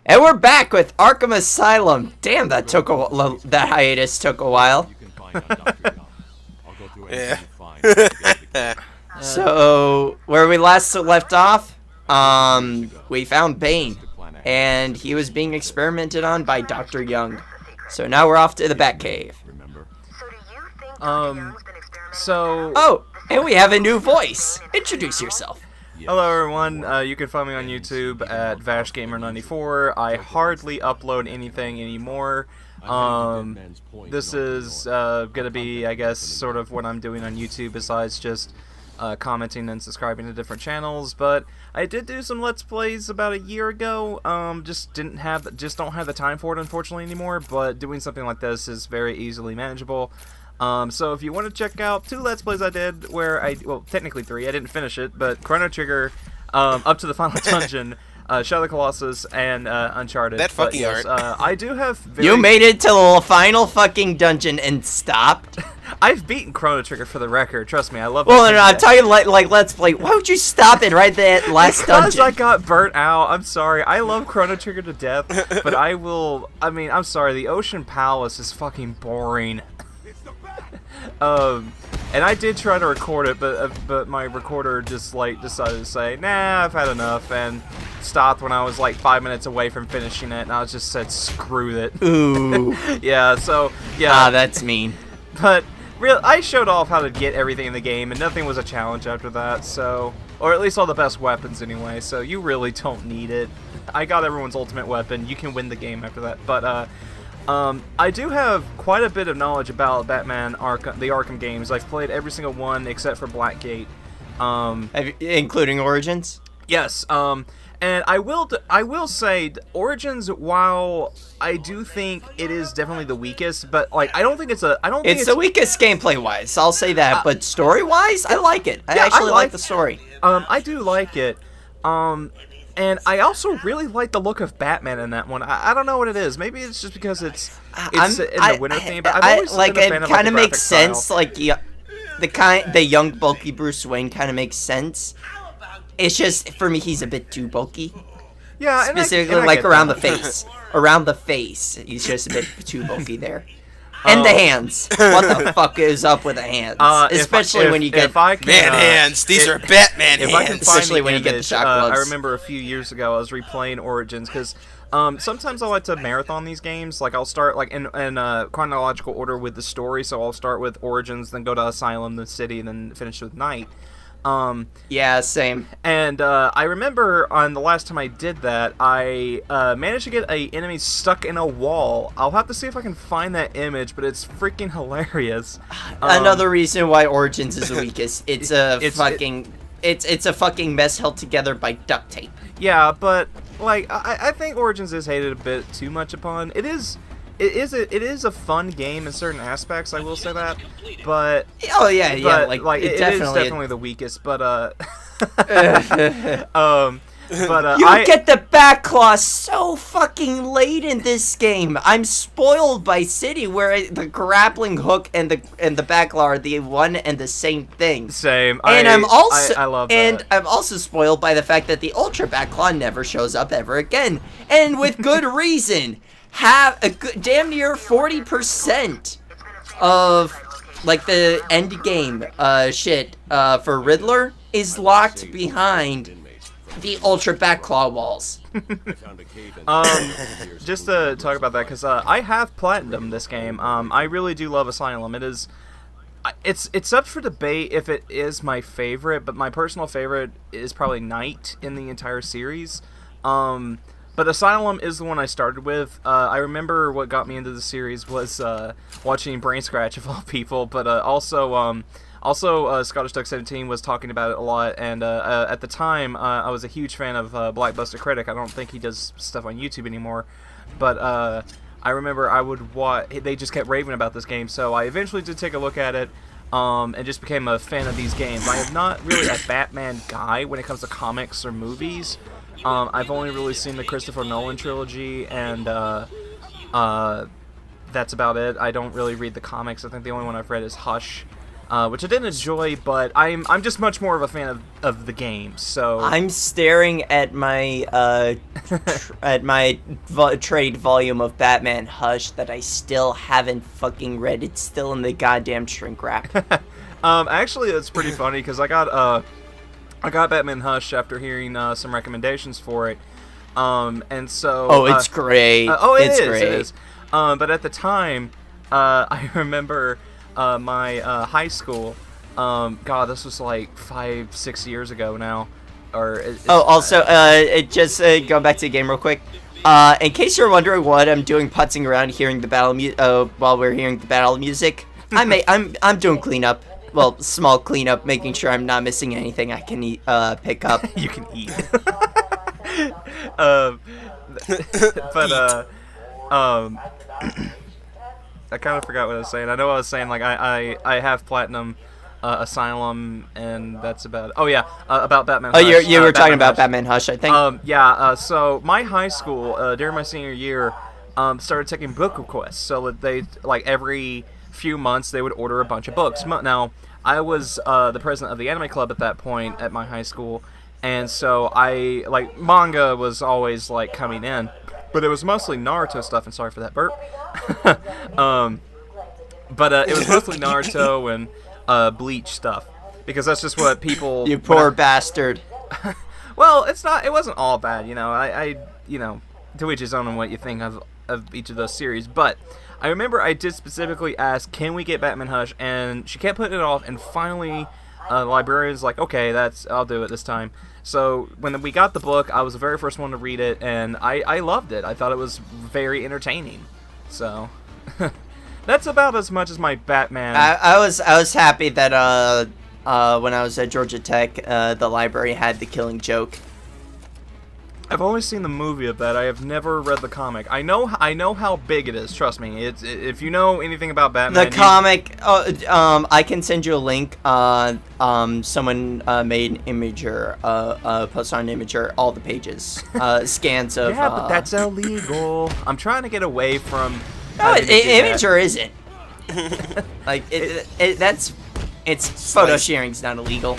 And we're back with Arkham Asylum. Damn, that that hiatus took a while. Yeah. So, where we last left off, we found Bane, and he was being experimented on by Dr. Young. So now we're off to the Batcave. Oh, and we have a new voice. Introduce yourself. Hello everyone, you can find me on YouTube at VashGamer94. I hardly upload anything anymore. This is gonna be, I guess, sort of what I'm doing on YouTube besides just commenting and subscribing to different channels. But I did do some Let's Plays about a year ago. Just don't have the time for it, unfortunately, anymore. But doing something like this is very easily manageable. So if you want to check out 2 Let's Plays I did, where well, technically 3, I didn't finish it, but Chrono Trigger, up to the final dungeon, Shadow of the Colossus, and Uncharted. That fucking yes, art. I do have You made it to the final fucking dungeon and stopped? I've beaten Chrono Trigger, for the record. Trust me, I love. Well, no, I'm talking like Let's Play. Why would you stop it right there at last dungeon? Because I got burnt out. I'm sorry. I love Chrono Trigger to death, but I mean, I'm sorry. The Ocean Palace is fucking boring. And I did try to record it, but my recorder just decided to say, nah, I've had enough, and stopped when I was like 5 minutes away from finishing it, and I just said, screw it. Ooh. Yeah, so yeah. Ah, that's mean. But I showed off how to get everything in the game, and nothing was a challenge after that. So, or at least all the best weapons anyway. So you really don't need it. I got everyone's ultimate weapon. You can win the game after that. But I do have quite a bit of knowledge about Batman the Arkham games. I've played every single one except for Blackgate. Including Origins? Yes. And I will say Origins, while I do think it is definitely the weakest, but like I don't think it's the weakest gameplay wise. I'll say that, but story wise, I like it. I actually like the story. I do like it. And I also really like the look of Batman in that one. I don't know what it is. Maybe it's just because it's in the winter theme. But I've always been a fan of, kind of the makes graphic sense. style. Like the young bulky Bruce Wayne kind of makes sense. It's just for me, he's a bit too bulky. Yeah, specifically and I like get around that. the face. Around the face, he's just a bit too bulky there. And the hands. What the fuck is up with the hands? Especially when you get Man hands. These are Batman if hands. I can find Especially the when you get the image, shock gloves. I remember a few years ago I was replaying Origins because sometimes I like to marathon these games. Like I'll start like in chronological order with the story. So I'll start with Origins, then go to Asylum, the city, and then finish with Night. Yeah, same. And I remember on the last time I did that, I managed to get an enemy stuck in a wall. I'll have to see if I can find that image, but it's freaking hilarious. Another reason why Origins is the weakest. It's a fucking mess held together by duct tape. Yeah, but like I think Origins is hated a bit too much upon. It is a fun game in certain aspects, I will say that, but Oh yeah, yeah, like it is definitely definitely the weakest, but you get the back claw so fucking late in this game. I'm spoiled by City, where the grappling hook and the back claw are the one and the same thing. Same. And I love that. And I'm also spoiled by the fact that the ultra back claw never shows up ever again, and with good reason. Have a good, damn near 40% of like the end game for Riddler is locked behind the ultra back claw walls. Just to talk about that, because I have platinumed this game. I really do love Asylum. It's up for debate if it is my favorite, but my personal favorite is probably Night in the entire series. But Asylum is the one I started with. I remember what got me into the series was watching Brain Scratch of all people, but also Scottish Duck 17 was talking about it a lot, and at the time I was a huge fan of Blackbuster Critic. I don't think he does stuff on YouTube anymore, but I remember I would watch. They just kept raving about this game, so I eventually did take a look at it. And just became a fan of these games. I am not really a Batman guy when it comes to comics or movies. I've only really seen the Christopher Nolan trilogy, and that's about it. I don't really read the comics. I think the only one I've read is Hush. which I didn't enjoy, but I'm just much more of a fan of the game. So I'm staring at my trade volume of Batman Hush that I still haven't fucking read. It's still in the goddamn shrink wrap. Actually, it's pretty funny because I got Batman Hush after hearing some recommendations for it. And so it's great. It great. is. But at the time, I remember my high school. God, this was like 5-6 years ago now. Just going back to the game real quick. In case you're wondering what I'm doing, putzing around hearing the battle while we're hearing the battle music, I'm doing cleanup. Well, small cleanup, making sure I'm not missing anything I can pick up. You can eat. I kind of forgot what I was saying. I know I was saying like I have Platinum Asylum, and that's about it. Oh yeah, about Batman Hush. You were talking about Hush. Batman Hush, I think. So my high school during my senior year started taking book requests. So that they like every few months they would order a bunch of books. Now I was the president of the anime club at that point at my high school, and so I like manga was always like coming in, but it was mostly Naruto stuff. And sorry for that burp. But it was mostly Naruto and Bleach stuff because that's just what people. You poor bastard. Well, it wasn't all bad, you know. I to each his own on what you think of each of those series. But I remember I did specifically ask, can we get Batman Hush? And she kept putting it off, and finally the librarian's like, okay, I'll do it this time. So when we got the book, I was the very first one to read it, and I loved it. I thought it was very entertaining. So that's about as much as my Batman. I was happy that when I was at Georgia Tech, the library had The Killing Joke. I've always seen the movie of that. I have never read the comic. I know how big it is. Trust me. If you know anything about Batman, the comic. I can send you a link. Someone made Imager, post on Imager, all the pages, scans of. Yeah, but that's illegal. I'm trying to get away from. No, Imager isn't. Like it's photo sharing's not illegal.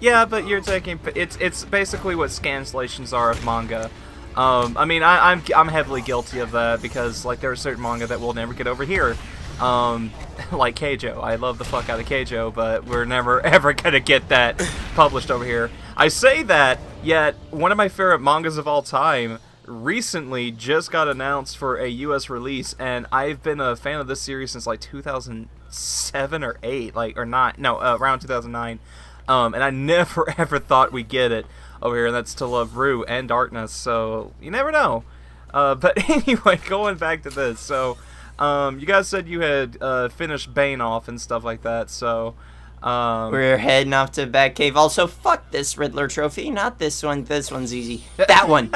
Yeah, but you're taking it's basically what scanslations are of manga. I mean, I'm heavily guilty of that because like there are certain manga that we'll never get over here. Like Keijo. I love the fuck out of Keijo, but we're never ever gonna get that published over here. I say that, yet one of my favorite mangas of all time recently just got announced for a US release, and I've been a fan of this series since like 2007 or 8, around 2009. And I never ever thought we'd get it over here, and that's To Love Ru and Darkness, so you never know. But anyway, going back to this, so you guys said you had finished Bane off and stuff like that, so we're heading off to Batcave. Also, fuck this Riddler trophy, not this one. This one's easy. That one.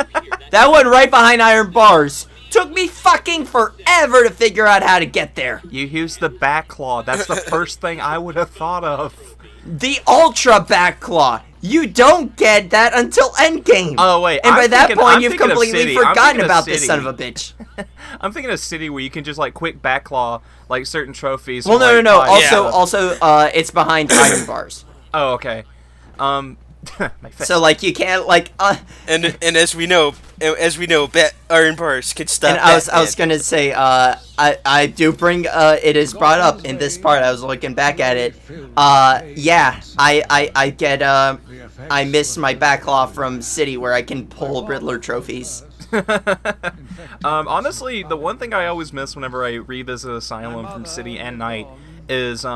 That one right behind Iron Bars. Took me fucking forever to figure out how to get there. You used the back claw. That's the first thing I would have thought of. The Ultra Back Claw. You don't get that until Endgame. Oh, wait. And by that point, you've completely forgotten about this son of a bitch. I'm thinking of City where you can just, like, quick back claw, like, certain trophies. Well, no. Also, it's behind Iron Bars. Oh, okay. So, like, you can't, like... And as we know, Iron Bars can stop. And I was gonna say, I do bring, it is brought up in this part. I was looking back at it. Yeah, I get, I miss my backlaw from City where I can pull Riddler trophies. Honestly, the one thing I always miss whenever I revisit Asylum from City and Night is,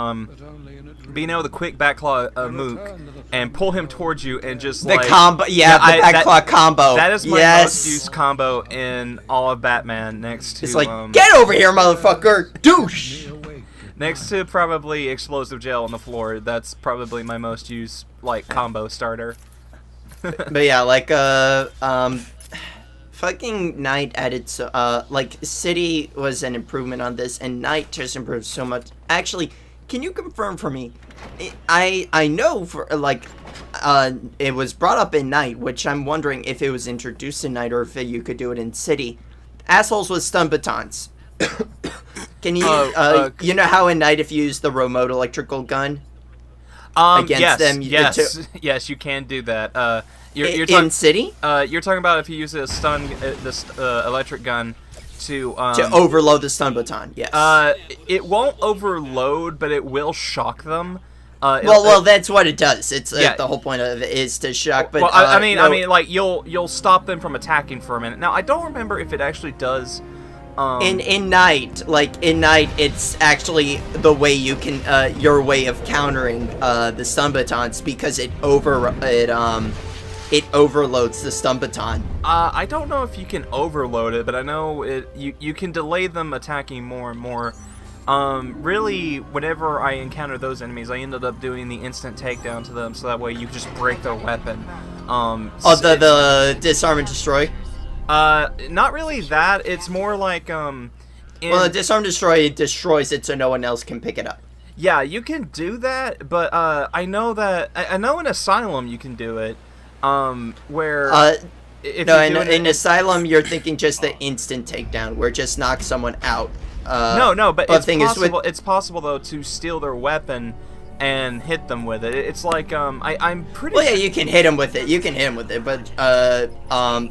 being able to quick backlaw Mook and pull him towards you and just the combo, the backlaw combo. That is my most used combo in all of Batman. Next to it's like, get over here, motherfucker, douche. Next to probably Explosive Gel on the floor. That's probably my most used like combo starter. But yeah, like fucking Night added so like City was an improvement on this, and Night just improved so much. Actually, can you confirm for me? I know for like it was brought up in Night, which I'm wondering if it was introduced in Night or if you could do it in City. Assholes with stun batons. Can you, you know how in night if you use the remote electrical gun against yes, them? Yes, you can do that. You're in city? You're talking about if you use a stun, this electric gun to overload the stun baton, yes. It won't overload, but it will shock them. Well, that's what it does. It's the whole point of it is to shock. But well, I mean, like you'll stop them from attacking for a minute. Now, I don't remember if it actually does. In night, it's actually the way you can your way of countering the stun batons because it overloads the stun baton. I don't know if you can overload it, but I know you can delay them attacking more and more. Really, whenever I encounter those enemies, I ended up doing the instant takedown to them, so that way you just break their weapon. The disarm and destroy? Not really that. It's more like, well, the disarm destroy destroys it so no one else can pick it up. Yeah, you can do that, but, I know in Asylum you can do it, where... in Asylum, you're thinking just the instant takedown, where it just knocks someone out. But it's possible though to steal their weapon and hit them with it. It's like I'm pretty. Well, yeah, you can hit them with it. But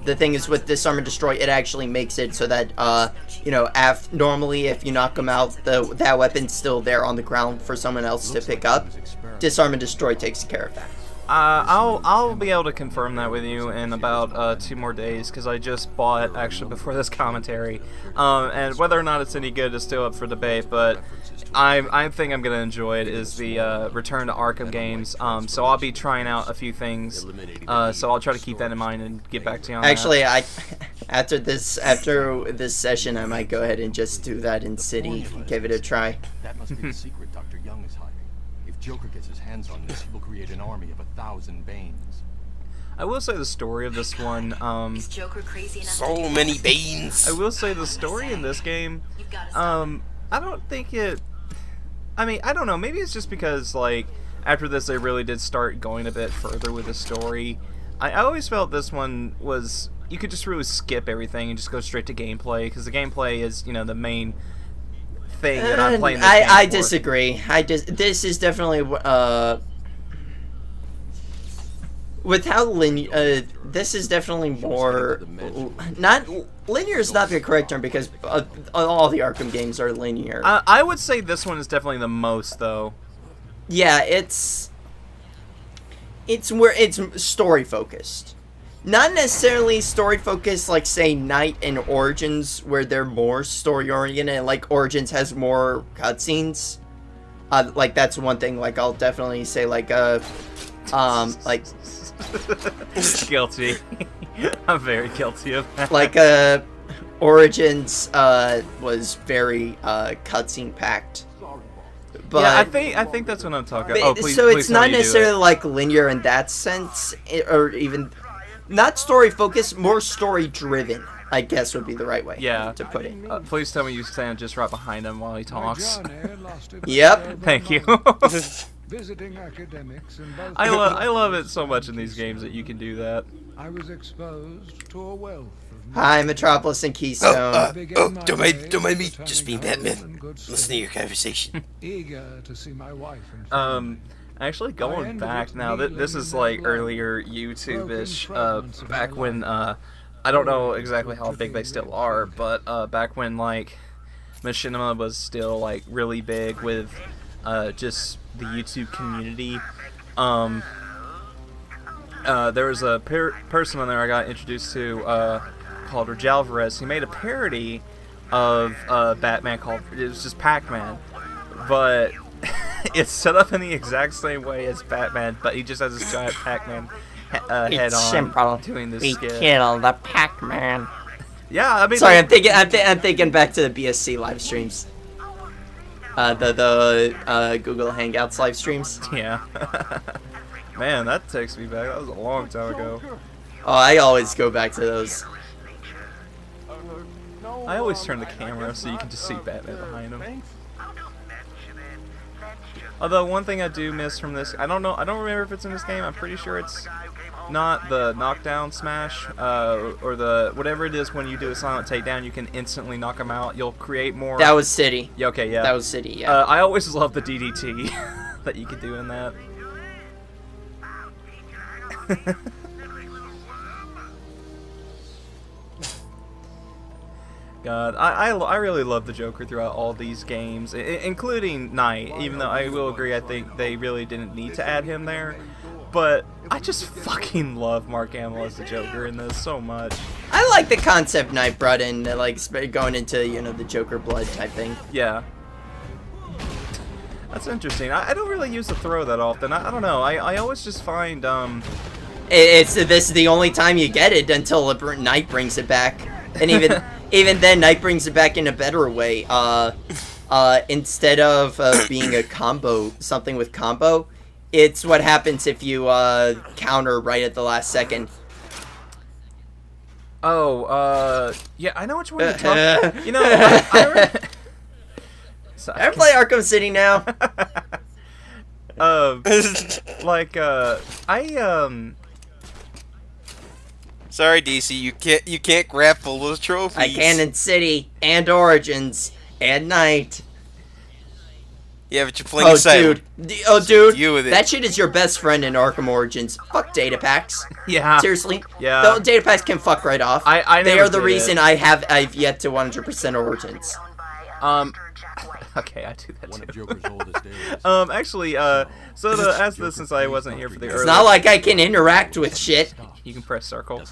the thing is with disarm and destroy, it actually makes it so that normally if you knock them out, that weapon's still there on the ground for someone else to pick up. Disarm and destroy takes care of that. I'll be able to confirm that with you in about 2 more days, because I just bought it actually before this commentary, and whether or not it's any good is still up for debate, but I think I'm gonna enjoy it. Is the return to Arkham games, so I'll be trying out a few things, so I'll try to keep that in mind and get back to you on actually that. After this session I might go ahead and just do that in City, give it a try. That must be the secret Dr. Young is hiding. If Joker gets his hands on this, he will create an army of 1,000 Banes. I will say the story of this one, Is Joker crazy enough So many Banes. I will say the story in this game, I don't think it... I mean, I don't know, maybe it's just because, like, after this they really did start going a bit further with the story. I always felt this one was... You could just really skip everything and just go straight to gameplay, because the gameplay is, the main... thing that I'm playing this game I for. disagree. This is definitely with how linear. This is definitely more not linear is not the correct term because all the Arkham games are linear. I would say this one is definitely the most though. Yeah, it's where it's story focused. Not necessarily story focused like say Night and Origins where they're more story oriented, like Origins has more cutscenes. Like that's one thing, like I'll definitely say like Guilty. I'm very guilty of that. Like Origins was very cutscene packed. But, yeah, I think that's what I'm talking about. Oh, please, so please it's tell me not you do necessarily it. like linear in that sense, or even not story focused, more story driven, I guess would be the right way to put it. Please tell me you stand just right behind him while he talks. Yep. Thank you. Visiting academics in both I love it so much in these games that you can do that. I was exposed to a wealth of Hi, Metropolis and Keystone. Don't mind me. Just being Batman. Listen to your conversation. eager to see my wife and Actually, going back now, this is like earlier YouTube-ish, back when, I don't know exactly how big they still are, but back when, like, Machinima was still, like, really big with just the YouTube community. There was a person on there I got introduced to called Rajalvarez. He made a parody of Batman called, it was just Pac-Man, but it's set up in the exact same way as Batman, but he just has this giant Pac-Man head on simple. doing this We skit. kill the Pac-Man. Yeah, I mean, Sorry, I'm thinking back to the BSC live streams. The Google Hangouts live streams. Yeah. Man, that takes me back. That was a long time ago. Oh, I always go back to those. I always turn the camera so you can just see Batman behind him. Although one thing I do miss from this, I don't remember if it's in this game. I'm pretty sure it's not the knockdown smash, or the whatever it is when you do a silent takedown, you can instantly knock them out. You'll create more. That was City. Yeah, okay, yeah. That was City, yeah. I always love the DDT that you could do in that. God, I really love the Joker throughout all these games, including Knight, even though I will agree I think they really didn't need to add him there. But I just fucking love Mark Hamill as the Joker in this so much. I like the concept Knight brought in, like, going into, you know, the Joker blood type thing. Yeah. That's interesting. I don't really use the throw that often. I don't know. I always just find, This is the only time you get it until Knight brings it back. And even even then, Knight brings it back in a better way. Instead of being a combo, something with combo, it's what happens if you counter right at the last second. Oh, yeah, I know which one you're talking. You know, I Ever play Arkham City now? Sorry, DC, you can't grapple those trophies. I can in City and Origins and Knight. Yeah, but you're playing Asylum. Dude, You with it. that shit is your best friend in Arkham Origins. Fuck data packs. Yeah. Seriously. Yeah. The data packs can fuck right off. I they never are the did reason it. I've yet to 100% Origins. Okay, I do that One of too. Joker's oldest days. Actually, so to ask this, since I wasn't here for the It's early... not like I can interact with shit. You can press circle.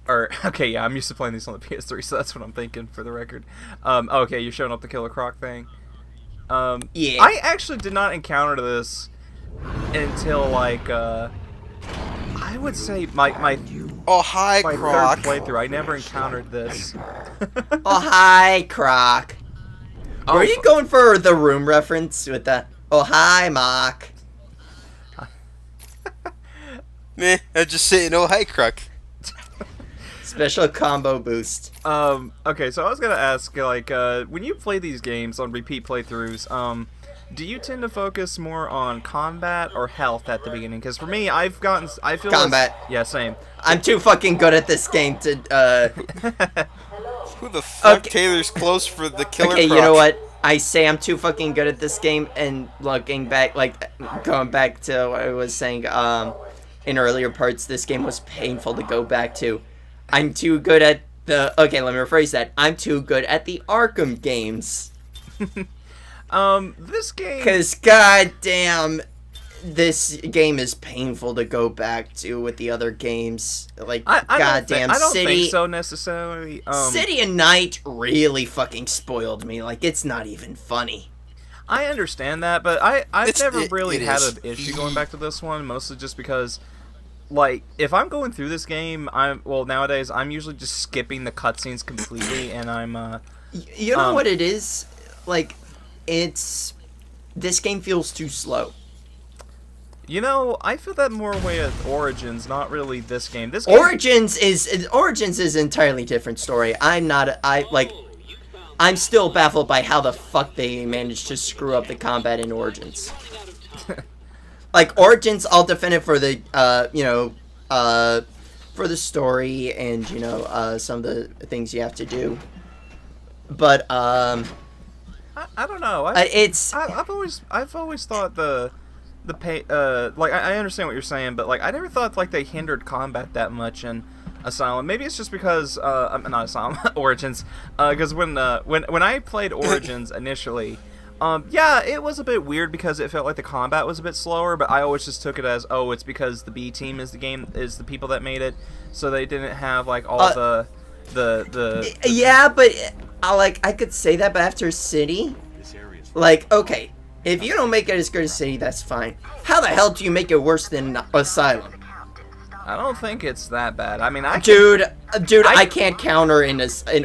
Okay, yeah, I'm used to playing these on the PS3, so that's what I'm thinking, for the record. Okay, you're showing up the Killer Croc thing. Yeah. I actually did not encounter this until, like, I would say my Oh, hi, Croc. third playthrough. I never encountered this. Oh, hi, Croc. Oh, Were you going for the room reference with the, oh, hi, Mock? Meh, I'm just saying, oh, hi, Croc. Special combo boost. Okay, so I was gonna ask, like, when you play these games on repeat playthroughs, do you tend to focus more on combat or health at the beginning? Because for me, I feel Combat. Yeah, same. I'm too fucking good at this game to, Who the fuck Okay. Taylor's close for the Killer Okay, Croc? you know what? I say I'm too fucking good at this game, and looking back, like, going back to what I was saying, in earlier parts, this game was painful to go back to. I'm too good at the... Okay, let me rephrase that. I'm too good at the Arkham games. This game... Because, goddamn, this game is painful to go back to with the other games. Like, goddamn, I don't City... think so necessarily. City and Knight really fucking spoiled me. Like, it's not even funny. I understand that, but I've never it really had is. an issue going back to this one, mostly just because, like, if I'm going through this game, nowadays, I'm usually just skipping the cutscenes completely, and I'm, You know what it is? Like, it's... This game feels too slow. You know, I feel that more way with Origins, not really this game. This game... Origins is an entirely different story. I'm still baffled by how the fuck they managed to screw up the combat in Origins. Like, Origins, I'll defend it for the, for the story and, some of the things you have to do. But, I don't know. I've always thought I understand what you're saying, but, like, I never thought, like, they hindered combat that much in Asylum. Maybe it's just because not Asylum, Origins. Because when I played Origins initially, yeah, it was a bit weird because it felt like the combat was a bit slower. But I always just took it as, oh, it's because the B team is the people that made it, so they didn't have like all the. Yeah, but I could say that, but after City, like, okay, if you don't make it as good as City, that's fine. How the hell do you make it worse than Asylum? I don't think it's that bad. I mean, Dude, I can't counter in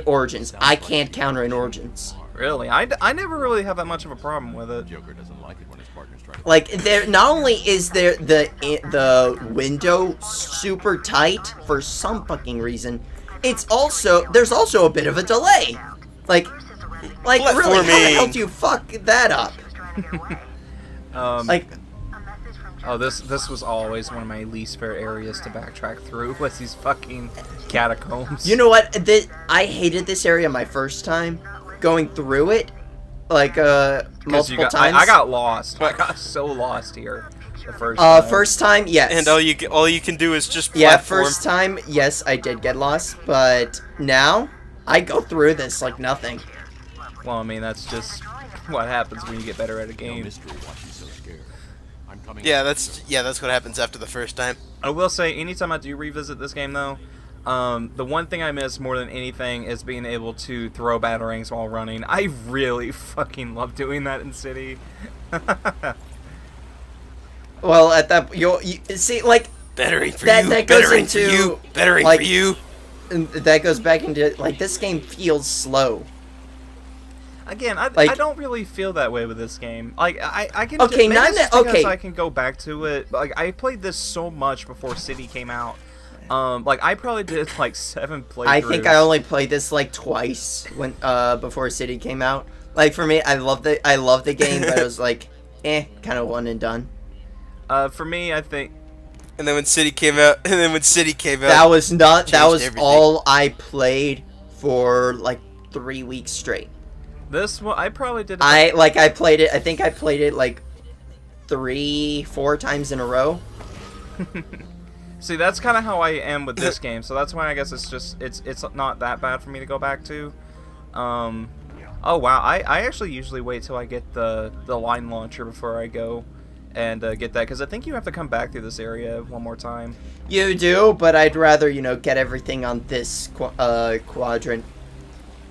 Origins. I can't counter in Origins. Really, I never really have that much of a problem with it. Joker doesn't like it when his partner's trying to... Like, not only is there the window super tight for some fucking reason, there's also a bit of a delay. Like really, how the hell do you fuck that up? Oh, this was always one of my least favorite areas to backtrack through, was these fucking catacombs. You know what? I hated this area my first time going through it, like multiple times. I got lost. I got so lost here the first time. First time, yes. And all you can do is just platform. Yeah, first time, yes, I did get lost, but now I go through this like nothing. Well, I mean, that's just what happens when you get better at a No game. mystery why she's so scared. I'm coming. Yeah, that's what happens after the first time. I will say, anytime I do revisit this game, though, the one thing I miss more than anything is being able to throw batarangs while running. I really fucking love doing that in City. Well, at that you see, like Bettering for that you. that goes Bettering into for you. Bettering like, for you. and that goes back into like this game feels slow. Again, Like- I don't really feel that way with this game. Like I can Okay, maybe not it's that- just because okay. I can go back to it. But, like I played this so much before City came out. Like I probably did like 7 playthroughs. I think I only played this like twice when before City came out. Like for me, I love the game, but it was like kind of one and done. For me, I think And then when City came out, That was changed everything. all I played for like 3 weeks straight. this one I probably did. I played it. I think I played it like 3-4 times in a row. See, that's kind of how I am with this game, so that's why I guess it's not that bad for me to go back to. Oh wow, I actually usually wait till I get the line launcher before I go and get that, because I think you have to come back through this area one more time. You do, but I'd rather get everything on this quadrant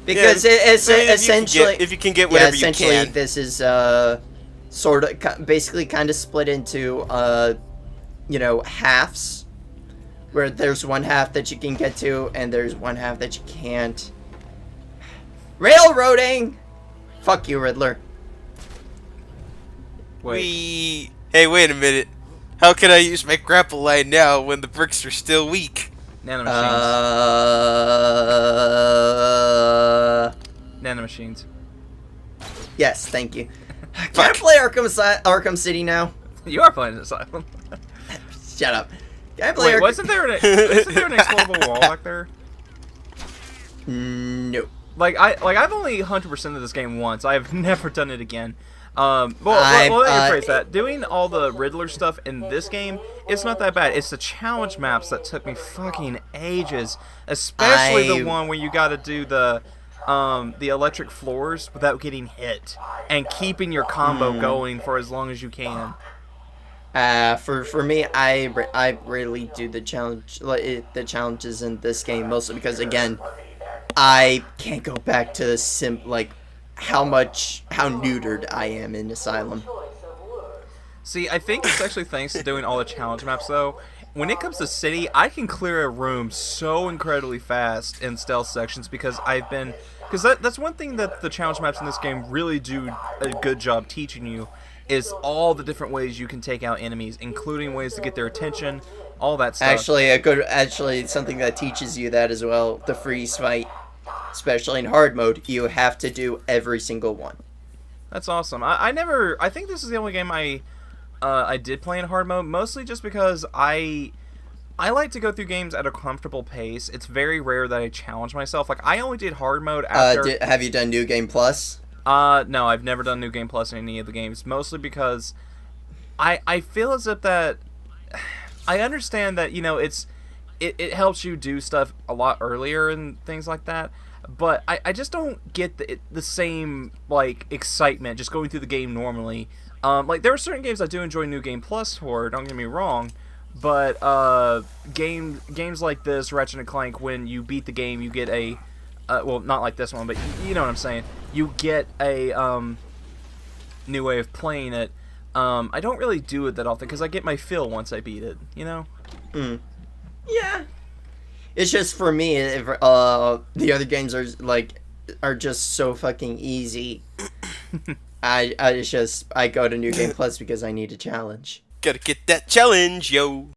because it's essentially if you can get whatever you essentially can. this is sort of basically kind of split into halves, where there's one half that you can get to and there's one half that you can't. Railroading! Fuck you, Riddler. Wait, Hey, wait a minute. How can I use my grapple line now when the bricks are still weak? nanomachines. Nanomachines. Yes, thank you. Can I play Arkham City now? You are playing Asylum. Shut up. Can I play Wait, Arkham? wasn't there an explodable wall back there? No. I've only 100% of this game once. I have never done it again. Let me rephrase that. Doing all the Riddler stuff in this game, it's not that bad. It's the challenge maps that took me fucking ages. Especially the one where you gotta do the electric floors without getting hit. And keeping your combo going for as long as you can. For me, I really do the challenges in this game, mostly because, again, I can't go back to the how neutered I am in Asylum. See, I think it's actually thanks to doing all the challenge maps, though. When it comes to City, I can clear a room so incredibly fast in stealth sections because that's one thing that the challenge maps in this game really do a good job teaching you, is all the different ways you can take out enemies, including ways to get their attention, all that stuff. Actually, something that teaches you that as well, the freeze fight. Especially in hard mode, you have to do every single one. That's awesome. I think this is the only game I did play in hard mode, mostly just because I like to go through games at a comfortable pace. It's very rare that I challenge myself. Like, I only did hard mode after... have you done New Game Plus? No, I've never done New Game Plus in any of the games, mostly because I feel as if that... I understand that, it helps you do stuff a lot earlier and things like that, but I just don't get the same, excitement just going through the game normally. There are certain games I do enjoy New Game Plus for, don't get me wrong, but games like this, Ratchet and Clank, when you beat the game, you get a... well, not like this one, but you know what I'm saying. You get a new way of playing it. I don't really do it that often, because I get my fill once I beat it, Yeah. It's just for me, the other games are just so fucking easy. I go to New Game Plus because I need a challenge. Gotta get that challenge, yo.